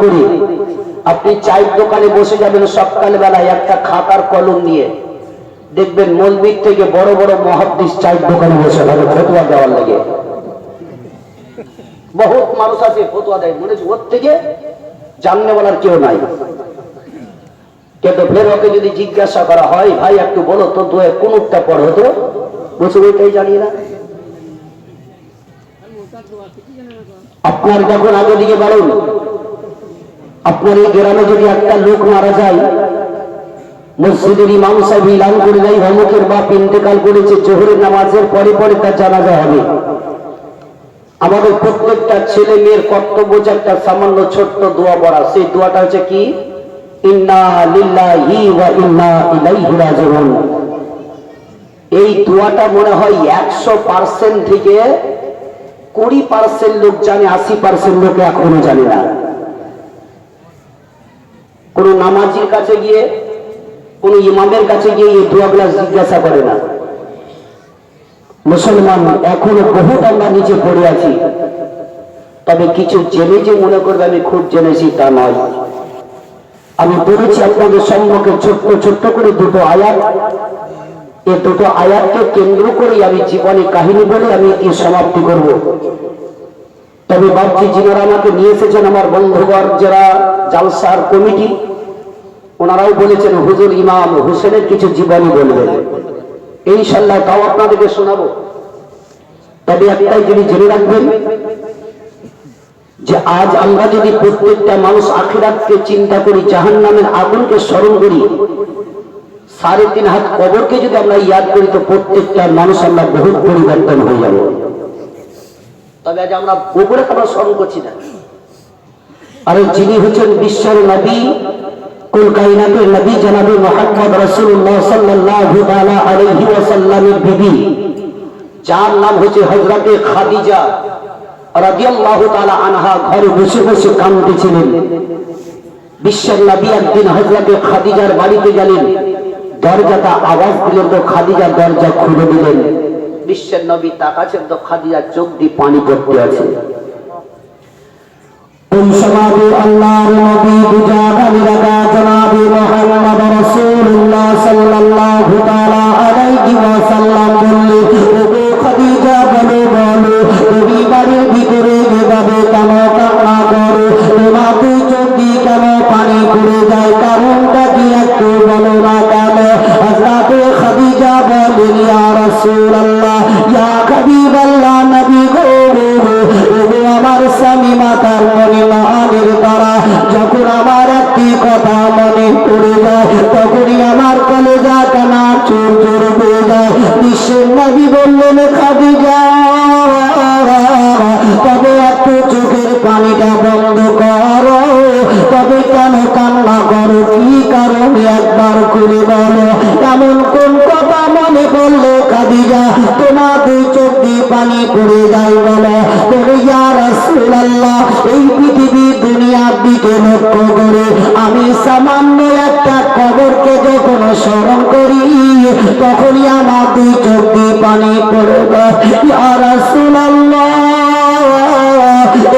করি আপনি চায়ের দোকানে বসে যাবেন সকাল বেলায় একটা খাতার কলম নিয়ে, দেখবেন মসজিদ থেকে বড় বড় মুহাদ্দিস চায়ের দোকানে বসে থাকে ফতোয়া দেওয়ার লাগে। বহুত মানুষ আছে ফতোয়া দেয়, মনে হচ্ছে ওর থেকে জাননে বলার কেউ নাই। কিন্তু ফের ওকে যদি জিজ্ঞাসা করা হয়, ভাই একটু বলো তো দোয়া কোনটা পড় হতো, বলছে ওইটাই জানি না। আপনার যখন আগে দিকে বাড়ুন, আপনার এই গ্রামে যদি একটা লোক মারা যায়, মসজিদের ইমাম সাহেব ইলান করে দেয় অমুকের বাপ ইন্তেকাল করেছে, জোহরের নামাজের পরে পরে তার জানাজা হবে। আমাদের প্রত্যেকটা ছেলে মেয়ের কর্তব্য যে একটা সামান্য ছোট্ট দোয়া পড়া। সেই দোয়াটা হচ্ছে কি, ইন্না লিল্লাহি ওয়া ইন্না ইলাইহি রাজিউন। এই দোয়াটা মনে হয় 100% থেকে 20% লোক জানে, 80% লোক এখনো জানে না। কোন নামাজির কাছে গিয়ে, কোন ইমামের কাছে গিয়ে এই দোয়াগুলা জিজ্ঞাসা করে না। মুসলমান এখনো বহুত আমরা নিচে পড়ে আছি। তবে কিছু জেনে যে মনে করবে আমি খুব জেনেছি তা নয়। আমি বলেছি আপনাদের সম্মুখে ছোট্ট ছোট্ট করে দুটো আয়াত, এই দুটো আয়াতকে কেন্দ্র করে আমি জীবনে কাহিনী বলে আমি কি সমাপ্তি করব। তবে ভাবছি যিনারা আমাকে নিয়ে এসেছেন আমার বন্ধুবর যারা জালসার কমিটি, ওনারাও বলেছেন হুজুর ইমাম হোসেনের কিছু জীবনী বলবেন, ইনশাআল্লাহ তাও আপনাদেরকে শোনাবো। তবে একটাই যিনি জেনে রাখবেন যে আজ আমরা যদি প্রত্যেকটা মানুষ আখিরাতকে চিন্তা করি, জাহান্নামের আগুনকে স্মরণ করি, 3.5 হাত কবরকে যদি আমরা ইয়াদ করি, তো প্রত্যেকটা মানুষ আমরা বহুত পরিবর্তন হয়ে যাব। তবে আজ আমরা কবরকে আমরা স্মরণ করছি না। আর যিনি হচ্ছেন বিশ্বের নবী, কুল কায়নাতের নবী জনাবে মুহাম্মদ রাসূলুল্লাহ সাল্লাল্লাহু তাআলা আলাইহি ওয়াসাল্লামের বিবি, যার নাম হচ্ছে হযরতে খাদিজা রাদিয়াল্লাহু তাআলা আনহা, ঘরে বসে বসে কাঁদতেছিলেন। বিশ্বের নবী একদিন হযরতে খাদিজার বাড়িতে গেলেন, দরজাটা আওয়াজ দিলেন তো খাদিজা দরজা খুলে দিলেন। বিশ্বের নবী তাকাচ্ছেন তো খাদিজার চোখ দিয়ে পানি পড়তে আছে। ওই সমাজে আল্লাহর নবী দুজাহানি রাজা জনাবে মুহাম্মদ রাসূলুল্লাহ সাল্লাল্লাহু তাআলা আলাইহি ওয়াসাল্লাম বললেন, ওগো খাদিজা বলো বলো, তুমি বাড়ির ভিতরে এভাবে কেন কান্না করো? তোমার দুই চোখ দিয়ে কেন পানি পড়ে যায়? কারণটা কি একটু বলো না কেন? হযরতে খাদিজা বলেন, ইয়া রাসূলুল্লাহ, ইয়া হাবিবাল্লাহ, নবী গো, ওগো আমার স্বামী মাতার মনে মানের দ্বারা যখন আমার একটি কথা মনে পড়ে যায়, তখনই আমার কলেজা কানা চোর চোর হয়ে যায়। বিশ্বের নবী বললেন, খাদিজা তবে একটু চোখের পানিটা বন্ধ করো, তবে কেন কান্না করো, কি কারণে একবার খুলে বলো। এমন কোন কথা মনে পড়লো খাদিজা তোমার দুই চোখ দিয়ে পানি পড়ে যায় বলো? তবে ইয়া রাসূলুল্লাহ, এই পৃথিবীর দুনিয়ার দিকে লক্ষ্য করে আমি সামান্য একটা কবরকে যখন স্মরণ করি, তখনই আমার দুই চোখ দিয়ে পানি পড়ে যায়। ইয়া রাসূলুল্লাহ,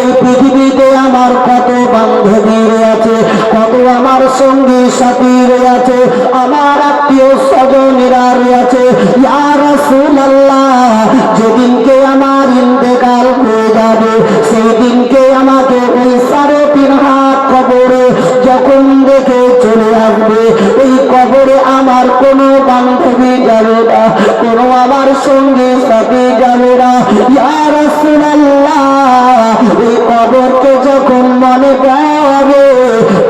এই পৃথিবীতে আমার কত বান্ধবী রয়েছে, কত আমার সঙ্গী সাথী রয়েছে, আমার আত্মীয় স্বজনেরা রয়েছে। ইয়া রাসূলুল্লাহ, যেদিনকে আমার ইন্তেকাল হয়ে যাবে, সেই দিনকে আমাকে ওই 3.5 হাত কবরে যখন দেখে চলে আসবে, এই কবরে আমার কোনো বান্ধবী যাবে না, কোনো আমার সঙ্গী সাথী যাবে না। ইয়া রাসূলুল্লাহ, এই কবরকে যখন মনে পড়ে,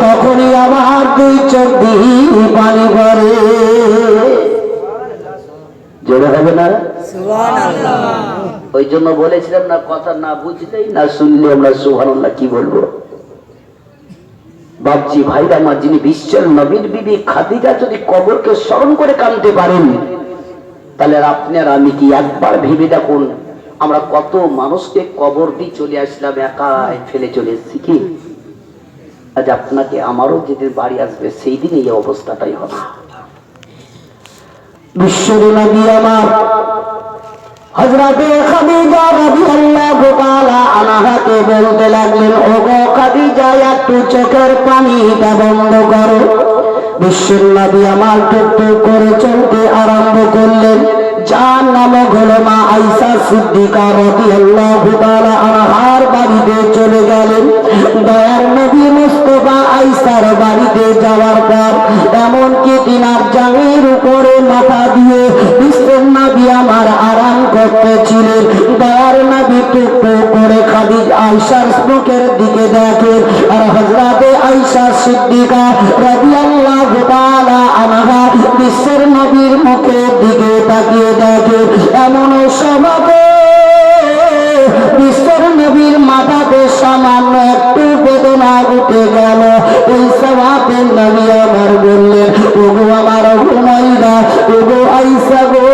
তখনই আমার দুই চোখ দিয়ে পানি পড়ে। জোরে হবে না? সুবহানাল্লাহ। ওই জন্য বলেছিলাম না, কথা না বুঝলেই না শুনলে আমরা সুবহানাল্লাহ কি বলবো। বাপজি ভাইরা আমার, যিনি বিশ্বের নবীর বিবি খাদিজা যদি কবরকে স্মরণ করে কাঁদতে পারেন, তাহলে আপনি আর আমি কি একবার ভেবে দেখুন, আমরা কত মানুষকে কবর দিয়ে চলে আসলাম, একাই ফেলে চলে এসেছি কি? আজ আপনাকে আমারও যেদিন বাড়ি আসবে, সেই দিন এই অবস্থাটাই হবে। বিশ্বের নবী আমার হযরতে খাদিজা রাদিয়াল্লাহু তাআলা আনহাকে বলতে লাগলেন, ওগো খাদিজা একটু চোখের পানিটা বন্ধ করো। বিশ্বের নবী আমার টুকটুক করে চলতে আরম্ভ করলেন। যার নাম হলো মা আয়েশা সিদ্দিকা রাদিয়াল্লাহু তাআলা আনহার বাড়িতে চলে গেলেন। দয়ার নবী মুস্তাফা আয়েশার বাড়িতে যাওয়ার পর এমনকি তিনার জাঙ্গির উপরে মাথা দিয়ে বিশ্বের নবী আমার আরাম করতেছিলেন। দয়ার নবী টুকটুক করে খাদিজা আয়েশার মুখের দিকে দেখে, আর হযরতে আয়েশা সিদ্দিকা রাদিয়াল্লাহু তাআলা আনহা বিশ্বের নবীর মুখের দিকে তাকিয়ে দেখে। এমন সময় বিশ্বের নবীর মাথাতে সামান্য একটু বেদনা উঠে গেল। ওই সওয়াবের নবী আমার বললেন, ওগো আমার হুমায়রা, ওগো আয়েশা গো,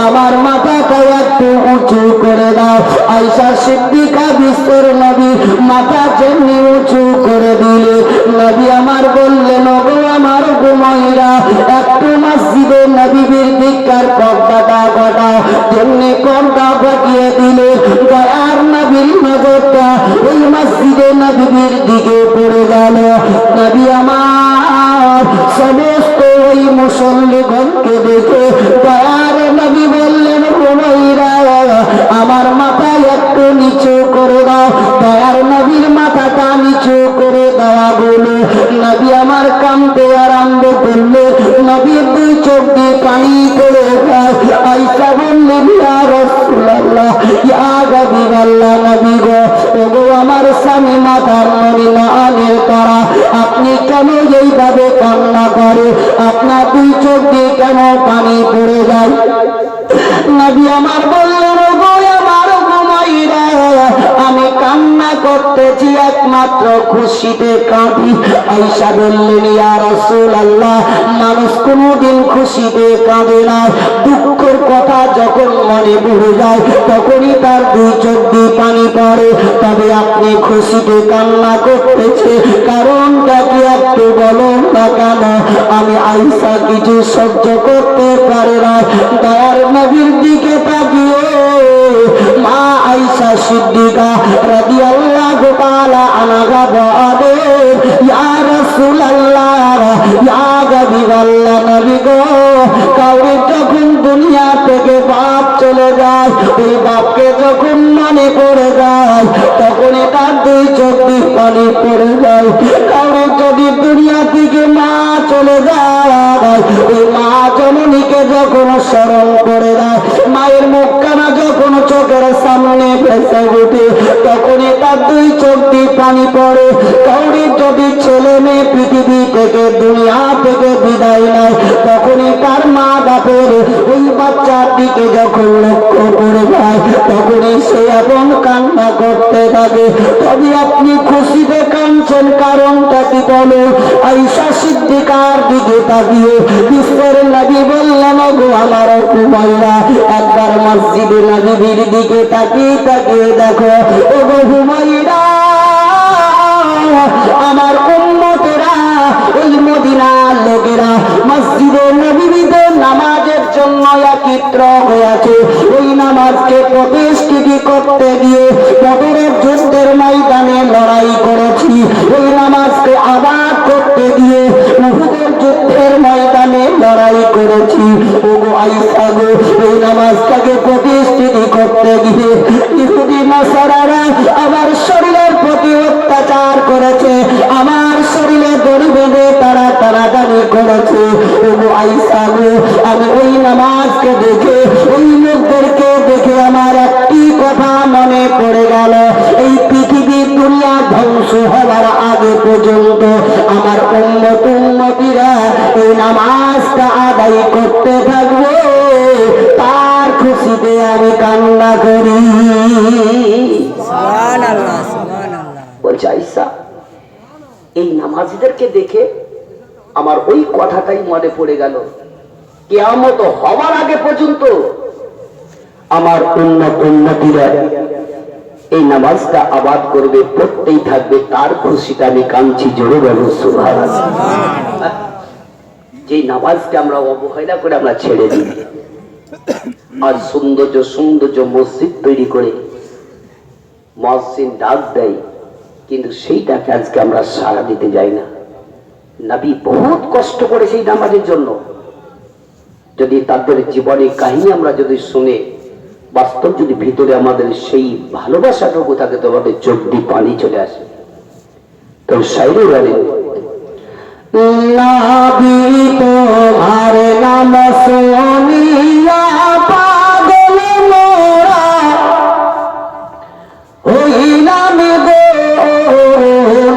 আমার মাথাটা একটু উঁচু করে দাও। আয়েশা সিদ্দিকা বিশ্বের নবী মাথা যেমনি উঁচু করে দিলে, নবী আমার বললেন, ওগো আমার হুমায়রা, একটু মসজিদে নবীর দিককার পর্দাটা ঘটাও। যেমনি পর্দা ঘটিয়ে দিলে দয়ার নবীর নজরটা ওই মসজিদে নবীর দিকে পড়ে গেল। নবী আমার সমস্ত ওই মুসল্লিগণকে দেখে দয়ার নবী বললেন, হুমায়রা, আমার মাথায় একটু নিচু করে দাও। দয়ার নবীর মাথাটা নিচু করে দেওয়া বলে নবী আমার কাঁদতে আরম্ভ করলে। নবীর দুই চোখ দিয়ে পানি পড়ে যায়। আয়েশা বললেন, ইয়া রাসূলুল্লাহ, ইয়া হাবিবাল্লাহ, নবী গো, ওগো আমার স্বামী মাথার মনি না আনের তারা, আপনি কেন এইভাবে কান্না করে? আপনার দুই চোখ দিয়ে কেন পানি পড়ে যায়? নবী আমার বললেন, ওগো আমার হুমায়রা, আমি কান্না করতেছি একমাত্র খুশিতে কাঁদি। আয়েশা বললেন, ইয়া রাসূলুল্লাহ, মানুষ কোনদিন খুশিতে কাঁদে না। দুঃখের কথা যখন মনে পড়ে যায় তখনই তার দুই চোখ দিয়ে পানি পড়ে। তবে আপনি খুশিতে কান্না করতেছে, কারণটা কি একটু বলুন না কেন? আমি আয়েশা কিছু সহ্য করতে পারে না। দয়ার নবীর দিকে তাকিয়ে মা আয়েশা সিদ্দিকা রাদিয়াল্লাহু তাআলা আনহা বলেন, ইয়া রাসূলুল্লাহ, ইয়া হাবিবাল্লাহ, নবী গো, কাউরে যখন দুনিয়া থেকে বাপ চলে যায়, ওই বাপকে যখন মনে পড়ে যায় তখনই তার দুই চোখ দিয়ে পানি পড়ে যায়। কাউরে যদি দুনিয়া থেকে মা চলে যায়, ওই মা জননীকে যখন স্মরণ করে দেয়, মায়ের মুখখানা যখন চোখের সামনে ভেসে ওঠে তখনই তার দুই চোখ দিয়ে পানি পড়ে। কাউরি যদি ছেলে মেয়ে পৃথিবী থেকে দুনিয়া থেকে বিদায় নেয় তখনই তার মা বাপের ওই বাচ্চার দিকে যখন লক্ষ্য করে যায় তখনই সে এমন কান্না করতে থাকে। তবে আপনি খুশিতে কাঁদছেন, কারণটা কি বলো? আয়েশা সিদ্দিকার দিকে তাকিয়ে বিশ্বের নবী বললেন, ওগো আমার হুমায়রা, একবার মসজিদে নবীর দিকে তাকিয়ে তাকিয়ে দেখো। ওগো হুমায়রা, আমার উম্মতেরা, ওই মদিনার লোকেরা মসজিদে নববীতে নামাজের জন্য একত্র হয়েছে। ওই নামাজকে প্রতিষ্ঠিত করতে গিয়ে বদরের যুদ্ধের ময়দানে লড়াই করেছি। ওই নামাজকে আবাদ করতে গিয়ে উহুদের যুদ্ধের ময়দানে লড়াই করেছি। ওগো আয়েশা গো, ওই নামাজটাকে প্রতিষ্ঠিত করতে গিয়ে ইহুদি নাসারারা আমার শরীরের প্রতি অত্যাচার করেছে, আমার শরীরে দড়ি বেঁধে তারা টানাটানি করেছে। ওগো আয়েশা গো, আমি ওই নামাজকে দেখে, ওই লোকদেরকে দেখে আমার একটি কথা মনে পড়ে গেল, এই পৃথিবীর দুনিয়া ধ্বংস হওয়ার আগে পর্যন্ত আমার উম্মতীরা এই নামাজটা আদায় করতে থাকবে, তার খুশিতে আমি কান্না করি। সুবহানাল্লাহ, সুবহানাল্লাহ। বলছে আয়েশা, এই নামাজীদেরকে দেখে আমার ওই কথাটাই মনে পড়ে গেল, কিয়ামত হওয়ার আগে পর্যন্ত আমার উম্মতীরা এই নামাজটা আবাদ করবে, পড়তেই থাকবে, তার খুশিটা আমি কাঁদছি। জোরে বলো সুবহানাল্লাহ। যে নামাজকে আমরা অবহেলা করে আমরা ছেড়ে দিই, আর সৌন্দর্য মসজিদ তৈরি করে মুয়াজ্জিন ডাক দেয়, কিন্তু সেইটাকে আজকে আমরা সাড়া দিতে যাই না। নবী বহুত কষ্ট করে সেই নামাজের জন্য। যদি তাদের জীবনের কাহিনী আমরা যদি শুনে বাস্তব যদি ভিতরে আমাদের সেই ভালোবাসাটুকু থাকে, তো আমাদের চোখ দিয়ে পানি চলে আসে। তো শায়রে বলেন, নবী তোমার নাম শুনিয়া পাগল মোরা হইলাম গো,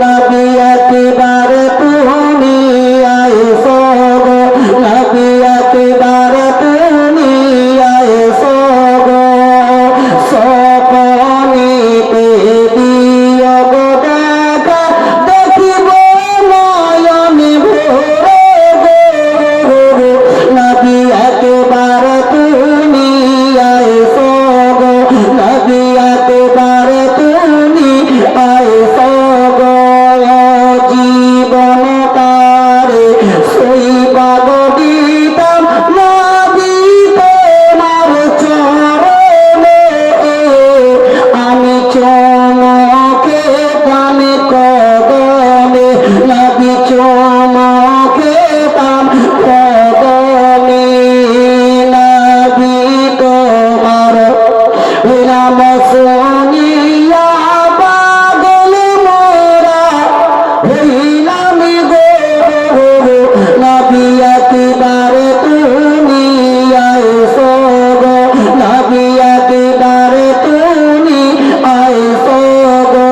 নবী একেবারে তুমি আইছো গো, নবী একেবারে তুমি আইছো গো, সপনেতে দিও গো দেখা, দেখিব নয়নে ভরে গো, নবী একেবারে তুমি আইছো গো, নবী একেবারে তুমি আইছো গো, জীবন তারে সেই পাগ দিতাম নবী তোমার চরণে, আমি চমকে তাম কদমে, নবী চমকে তাম কদমে, নবী তোমার নাম শুনিয়া পাগল মোরা হইলাম গো, নবী একেবারে তুমি আইছো গো, নবী একেবারে তুমি আইছো গো,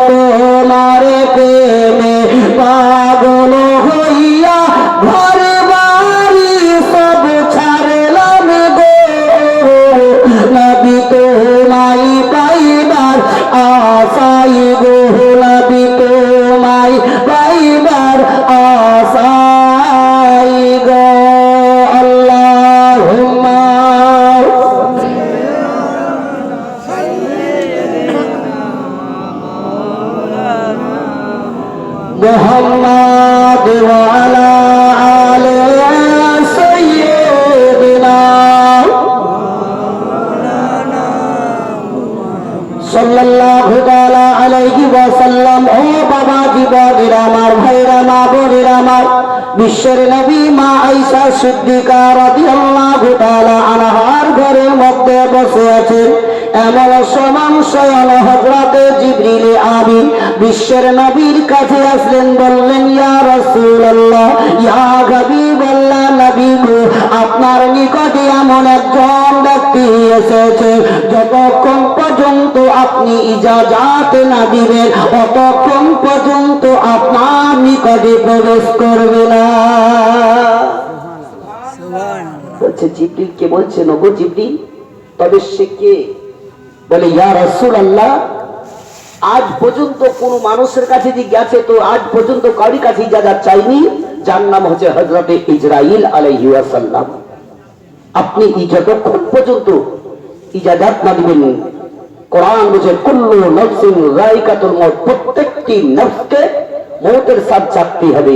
তোমার প্রেমে পাগল হইয়া ঘর বাড়ি সব ছাড়লাম গো, নবী তোমায় পাইবার আশাই গো, নবী তোমায় পাইবার আশাই গো, আল্লাহুম্মা মুহাম্মাদ ওয়া আলা আলি সাইয়্যিদিনা সাল্লাল্লাহু তাআলা আলাইহি ওয়াসাল্লাম। ও বাবা জীবনের আমার, ভাইরা মা বোনেরা আমার, বিশ্বের নবী মা আয়েশা সিদ্দিকা রাদিয়াল্লাহু তাআলা আনহার ঘরের মধ্যে বসে আছেন। এমন সমান শয়ন হযরতে জিবরিল আমিন বিশ্বের নবীর কাছে আসলেন, বললেন, ইয়া রাসূলুল্লাহ, ইয়া হাবিবাল্লাহ, নবী গো, আপনার নিকটে এমন একজন ব্যক্তি এসেছে, যতক্ষণ পর্যন্ত আপনি ইজাজাত না দিবেন ততক্ষণ পর্যন্ত আপনার নিকটে প্রবেশ করবে না। বলছে জিবরিল কে বলছেন, ওগো জিবরিল, তবে সে কে? বলে, ইয়া রাসূলুল্লাহ, আজ পর্যন্ত কোন মানুষের কাছে যে গেছে তো আজ পর্যন্ত কারোর কাছে ইজাজত চাইনি, যার নাম হচ্ছে হযরতে ইসরাইল আলাইহিস সালাম। আপনি যতক্ষণ পর্যন্ত ইজাজত না দিবেন, কোরআন বলছে কুল্লু নাফসিন যায়িকাতুল মউত, প্রত্যেকটি নফসকে মউতের স্বাদ চাখতে হবে।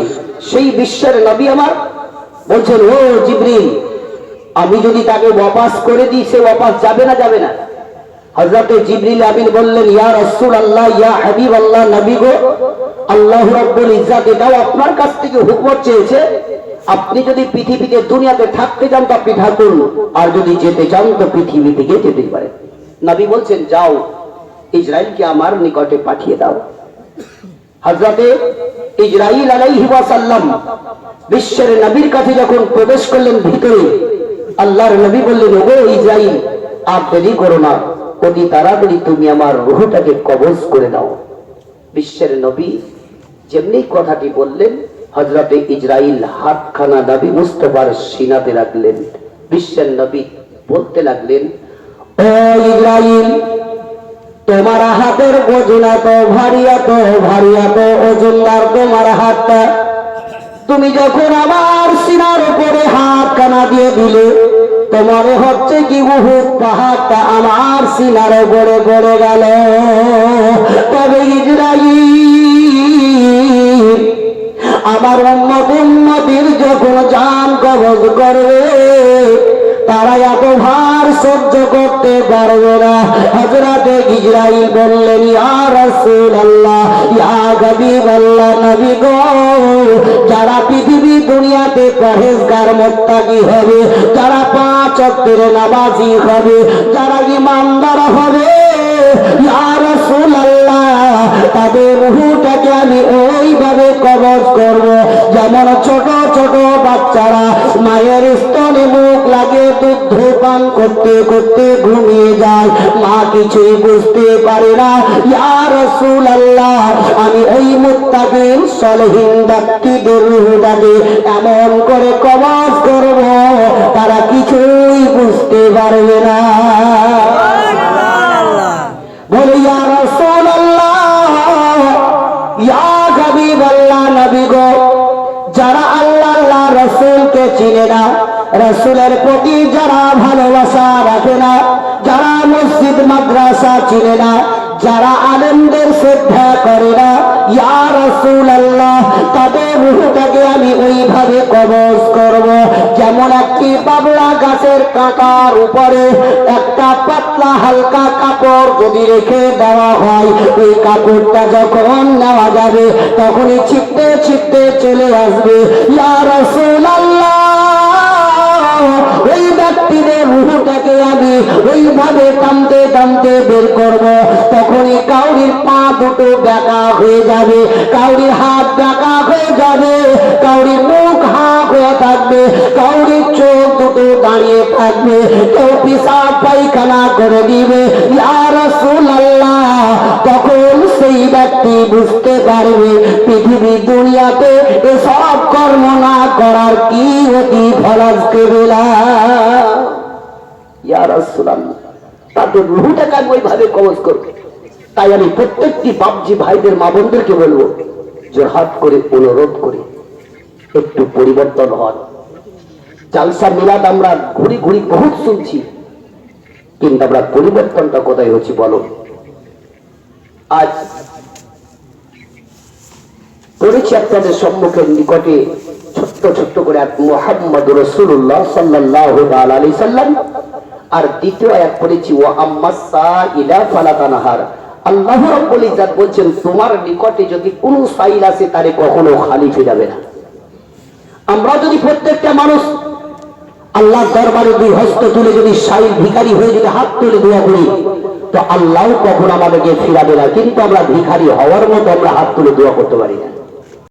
সেই বিশ্বের নবী আমার বলছেন, ও জিবরিল, আমি যদি তাকে ওয়াপাস করে দিই সে ওয়াপাস যাবে না? যাবে না। হযরতে জিবরিল আমিন বললেন, ইয়া রাসূলুল্লাহ, ইয়া হাবিবাল্লাহ, নবী গো, আল্লাহ রাব্বুল ইজ্জত এটাও আপনার কাছ থেকে হুকুম চেয়েছে, আপনি যদি পৃথিবীতে দুনিয়াতে থাকতে চান তো আপনি থাকুন, আর যদি যেতে চান তো পৃথিবী থেকে যেতে পারেন। নবী বলছেন, যাও ইসরাইলকে আমার নিকটে পাঠিয়ে দাও। হযরতে ইসরাইল আলাইহিস সালাম বিশ্বের নবীর কাছে যখন প্রবেশ করলেন ভিতরে, আল্লাহর নবী বললেন, ওগো ইসরাইল, আর দেরি করো না, অতি তাড়াতাড়ি তুমি আমার রূহটাকে কবজ করে দাও। বিশ্বের নবী যেমনি কথাটি বললেন, হযরতে ইসরাইল হাতখানা নবী মুস্তাফার সিনাতে রাখলেন। বিশ্বের নবী বলতে লাগলেন, ও ইসরাইল, তোমার হাতের ওজন এত ভারী, এত ভারী, এত ওজনদার তোমার হাতটা, তুমি যখন আমার সিনার উপরে হাত কানা দিয়ে দিলে, তোমার হচ্ছে কি উহুদ পাহাড়টা আমার সিনার উপরে পড়ে গেল। তবে ইসরাইল, আমার উম্মতের যখন জান কবজ করবে তারা এত ভার সহ্য করতে পারবে না। হযরতে ইসরাইল বললেন, ইয়া রাসূলুল্লাহ, ইয়া হাবিবাল্লাহ, নবী গো, যারা পৃথিবী দুনিয়াতে পরহেজগার মুত্তাকি হবে, যারা 5 ওয়াক্তের নামাজি হবে, যারা ঈমানদার হবে, ইয়া রাসূলুল্লাহ, তাদের রূহটাকে আমি ওইভাবে কবজ করব যেমন ছোট ছোট বাচ্চারা মায়ের স্তনে মুখ লাগিয়ে দুধ পান করতে করতে ঘুমিয়ে যায়, মা কিছুই বুঝতে পারে না। ইয়া রাসূলুল্লাহ, আমি ওই মুত্তাকিন সলিহিন ব্যক্তিদের রূহটাকে এমন করে কবজ করব তারা কিছুই বুঝতে পারবে না। বলে, ইয়া রাসূলুল্লাহ, ইয়া হাবিবাল্লাহ, নবী গো, যারা আল্লাহ রাসূলকে চিনে না, রাসূলের প্রতি যারা ভালোবাসা রাখে না, যারা মসজিদ মাদ্রাসা চিনে না, যারা আলেমদের শ্রদ্ধা করে না, ইয়া রাসূলুল্লাহ, তাদের রূহটাকে আমি ওইভাবে কবজ করব যেমন একটি বাবলা গাছের কাঁটার উপরে একটা পাতলা হালকা কাপড় যদি রেখে দেওয়া হয়, ওই কাপড়টা যখন নেওয়া যাবে তখনই ছিটতে ছিটতে চলে আসবে। ইয়া রাসূলুল্লাহ, ওই ব্যক্তিদের রূহটাকে আমি ওইভাবে টানতে টানতে বের করব, তখনই কাউরির পা দুটো বেঁকা হয়ে যাবে, কাউরির হাত বেঁকা হয়ে যাবে, কাউরির মুখ হাঁ হয়ে থাকবে, কাউরির চোখ দুটো দাঁড়িয়ে থাকবে, কেউ পেশাব পায়খানা করে দিবে। ইয়া রাসূলুল্লাহ, তখন সেই ব্যক্তি বুঝতে পারবে পৃথিবী দুনিয়াতে এসব কর্ম না করার কি অতি ফরজ কেবলা। ইয়া রাসূলুল্লাহ, তাদের রূহটাকে আমি ওইভাবে কবজ করবে। তাই আমি প্রত্যেকটি বাপজি ভাইদের মা বোনদেরকে বলবো, জোরহাট করে অনুরোধ করে একটু পরিবর্তন হন। জালসা মিলাদ আমরা ঘুরি ঘুরি বহুত শুনছি, কিন্তু আমরা পরিবর্তনটা কোথায় হচ্ছে বলো? আজ পড়েছি আপনাদের সম্মুখের নিকটে ছোট্ট ছোট্ট করে মুহাম্মদ রাসূলুল্লাহ সাল্লাল্লাহু আলাইহি সাল্লাম, আর দ্বিতীয় আয়াত পড়েছি ওয়া আম্মাস সাইলা ফালা তানহার। আল্লাহ রাব্বুল ইজ্জত বলছেন, তোমার নিকটে যদি কোনো সাইল আসে তারে কখনো খালি ফিরাবে না। আমরা যদি প্রত্যেকটা মানুষ আল্লাহর দরবারে দুই হস্ত তুলে যদি সাইল ভিখারি হয়ে যদি হাত তুলে দোয়া করি, তো আল্লাহ কখনো আমাদেরকে ফিরাবে না। কিন্তু আমরা ভিখারি হওয়ার মতো আমরা হাত তুলে দোয়া করতে পারি না।